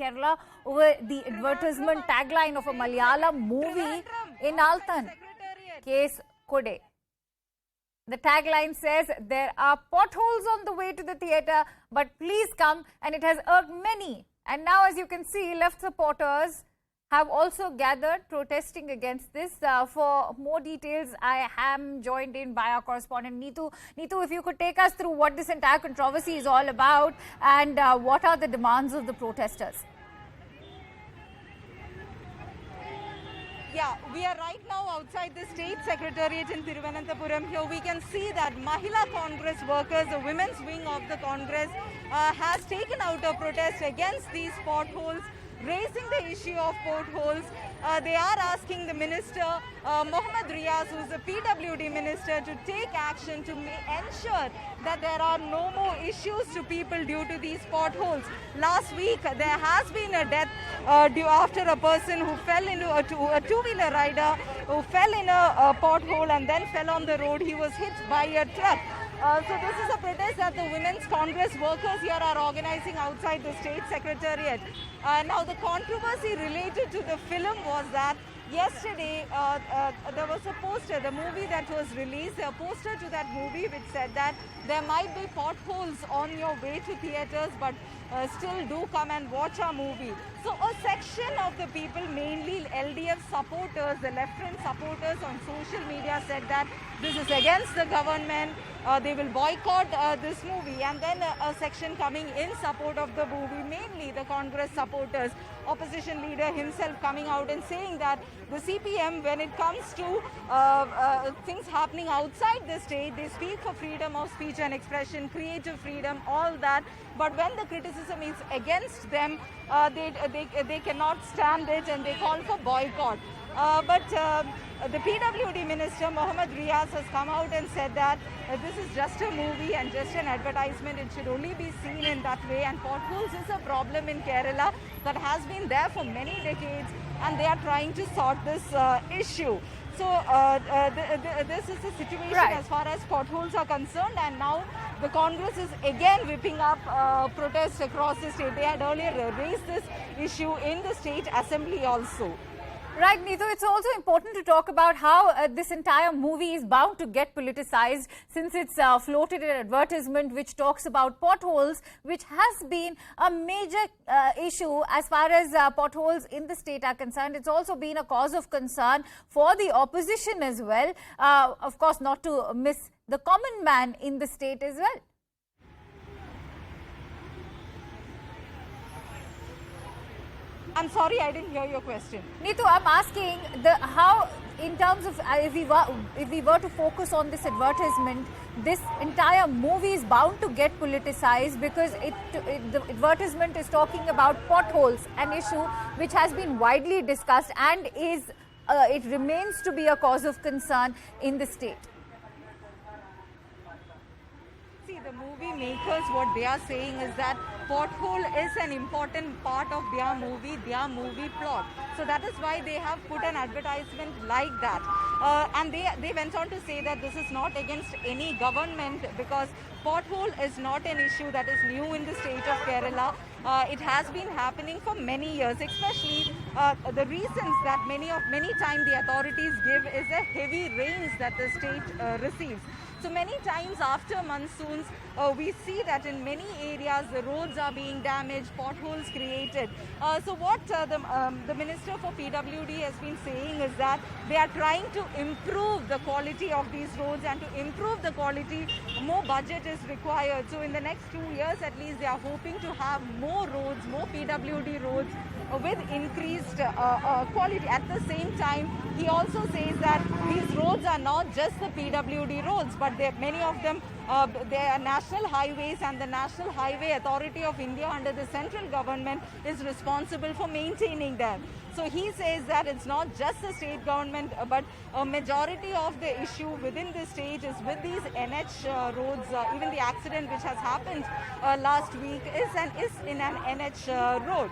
Kerala over the advertisement tagline of a Malayalam movie in Nna Thaan Case Kodu. The tagline says, "There are potholes on the way to the theatre, but please come," and it has irked many. And now, as you can see, left supporters have also gathered protesting against this. For more details, I am joined in by our correspondent Neetu. Neetu, if you could take us through what this entire controversy is all about and what are the demands of the protesters? Yeah, we are right now outside the State Secretariat in Thiruvananthapuram. Here we can see that Mahila Congress workers, the women's wing of the Congress, has taken out a protest against these potholes, raising the issue of potholes. They are asking the minister, Mohammad Riaz, who is the PWD minister, to take action to ensure that there are no more issues to people due to these potholes. Last week, there has been a death after a person who fell into a two-wheeler rider who fell in a pothole and then fell on the road. He was hit by a truck. So this is a protest that the Women's Congress workers here are organizing outside the State Secretariat. Now the controversy related to the film was that yesterday there was a poster, the movie that was released, a poster to that movie which said that there might be potholes on your way to theatres, but still do come and watch our movie. So a section of the people, mainly LDF supporters, the left-wing supporters on social media said that this is against the government, they will boycott this movie. And then a section coming in support of the movie, mainly the Congress supporters, opposition leader himself coming out and saying that the CPM, when it comes to things happening outside the state, they speak for freedom of speech and expression, creative freedom, all that. But when the criticism is against them, they cannot stand it and they call for boycott. But the PWD minister, Mohammad Riaz, has come out and said that this is just a movie and just an advertisement. It should only be seen in that way. And potholes is a problem in Kerala that has been there for many decades, and they are trying to sort this issue. So this is the situation as far as potholes are concerned, and now the Congress is again whipping up protests across the state. They had earlier raised this issue in the state assembly also. Right, Neetu, it's also important to talk about how this entire movie is bound to get politicized, since it's floated an advertisement which talks about potholes, which has been a major issue as far as potholes in the state are concerned. It's also been a cause of concern for the opposition as well. Of course, not to miss the common man in the state as well. I'm sorry, I didn't hear your question. Neetu, I'm asking how, in terms of if we were to focus on this advertisement, this entire movie is bound to get politicized because the advertisement is talking about potholes, an issue which has been widely discussed and it remains to be a cause of concern in the state. See, the movie makers, what they are saying is that pothole is an important part of their movie plot. So that is why they have put an advertisement like that. And they went on to say that this is not against any government, because pothole is not an issue that is new in the state of Kerala. It has been happening for many years, especially the reasons that many times the authorities give is the heavy rains that the state receives. So many times after monsoons, we see that in many areas the roads are being damaged, potholes created. So what the Minister for PWD has been saying is that they are trying to improve the quality of these roads, and to improve the quality, more budget is required. So in the next 2 years at least, they are hoping to have more roads, more PWD roads with increased quality. At the same time, he also says that these roads are not just the PWD roads, but many of them they are national highways, and the National Highway Authority of India under the central government is responsible for maintaining them. So he says that it's not just the state government, but a majority of the issue within the state is with these NH roads. Even the accident which has happened last week is in an NH road.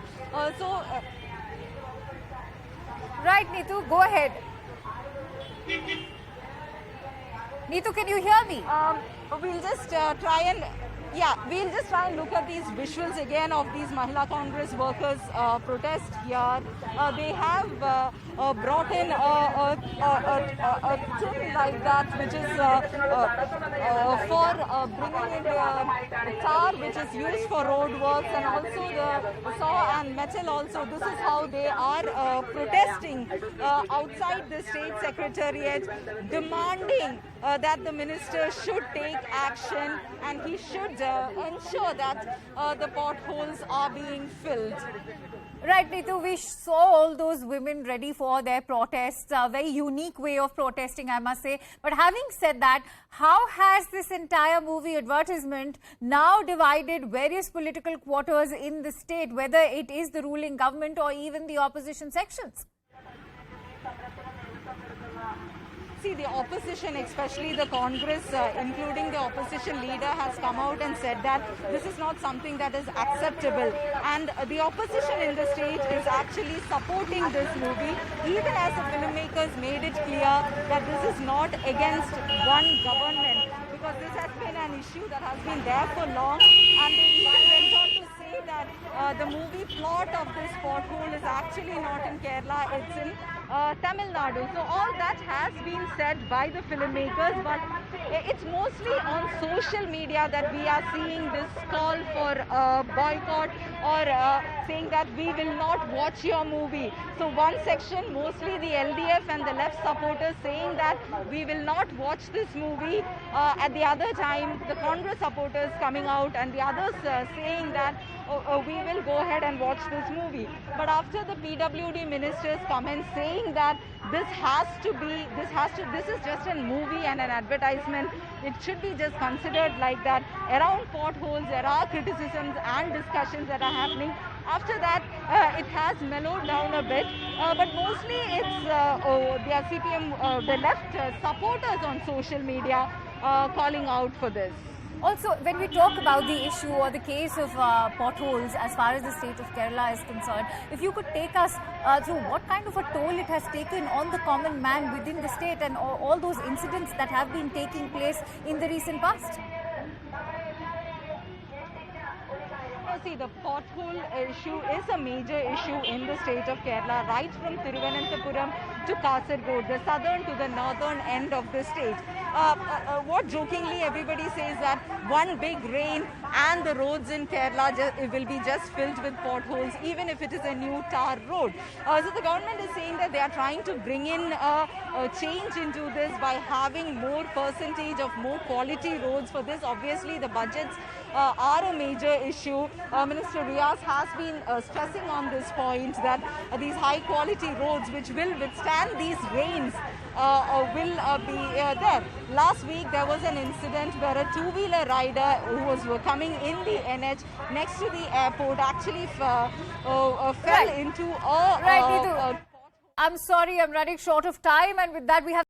Right, Neetu, go ahead. Neetu, can you hear me? We'll just try and Yeah, we'll just try and look at these visuals again of these Mahila Congress workers protest here. They have brought in a tin like that, which is for bringing in the tar, which is used for road works, and also the saw and metal also. This is how they are protesting outside the state secretariat, demanding that the minister should take action and he should ensure that the potholes are being filled. Right, Neetu, we saw all those women ready for their protests, a very unique way of protesting, I must say. But having said that, how has this entire movie advertisement now divided various political quarters in the state, whether it is the ruling government or even the opposition sections? See, the opposition, especially the Congress, including the opposition leader, has come out and said that this is not something that is acceptable. And the opposition in the state is actually supporting this movie, even as the filmmakers made it clear that this is not against one government, because this has been an issue that has been there for long. And they even went on to say that the movie plot of this pothole is actually not in Kerala, it's in Tamil Nadu. So all that has been said by the filmmakers, but it's mostly on social media that we are seeing this call for boycott or saying that we will not watch your movie. So one section, mostly the LDF and the left supporters, saying that we will not watch this movie. At the other time, the Congress supporters coming out and the others saying that we will go ahead and watch this movie. But after the PWD minister's comment saying that this is just a movie and an advertisement, it should be just considered like that. Around potholes, there are criticisms and discussions that are happening. After that, it has mellowed down a bit, but mostly it's the CPM, the left supporters on social media calling out for this. Also, when we talk about the issue or the case of potholes as far as the state of Kerala is concerned, if you could take us through what kind of a toll it has taken on the common man within the state and all those incidents that have been taking place in the recent past. See, the pothole issue is a major issue in the state of Kerala, right from Thiruvananthapuram to Kasaragod, the southern to the northern end of the state. What jokingly everybody says that one big rain and the roads in Kerala will be just filled with potholes, even if it is a new tar road. So the government is saying that they are trying to bring in a change into this by having more percentage of more quality roads for this. Obviously, the budgets are a major issue. Minister Riaz has been stressing on this point that these high quality roads which will withstand these rains will be there. Last week there was an incident where a two-wheeler rider who was coming in the NH next to the airport actually fell into a I'm sorry, I'm running short of time, and with that we have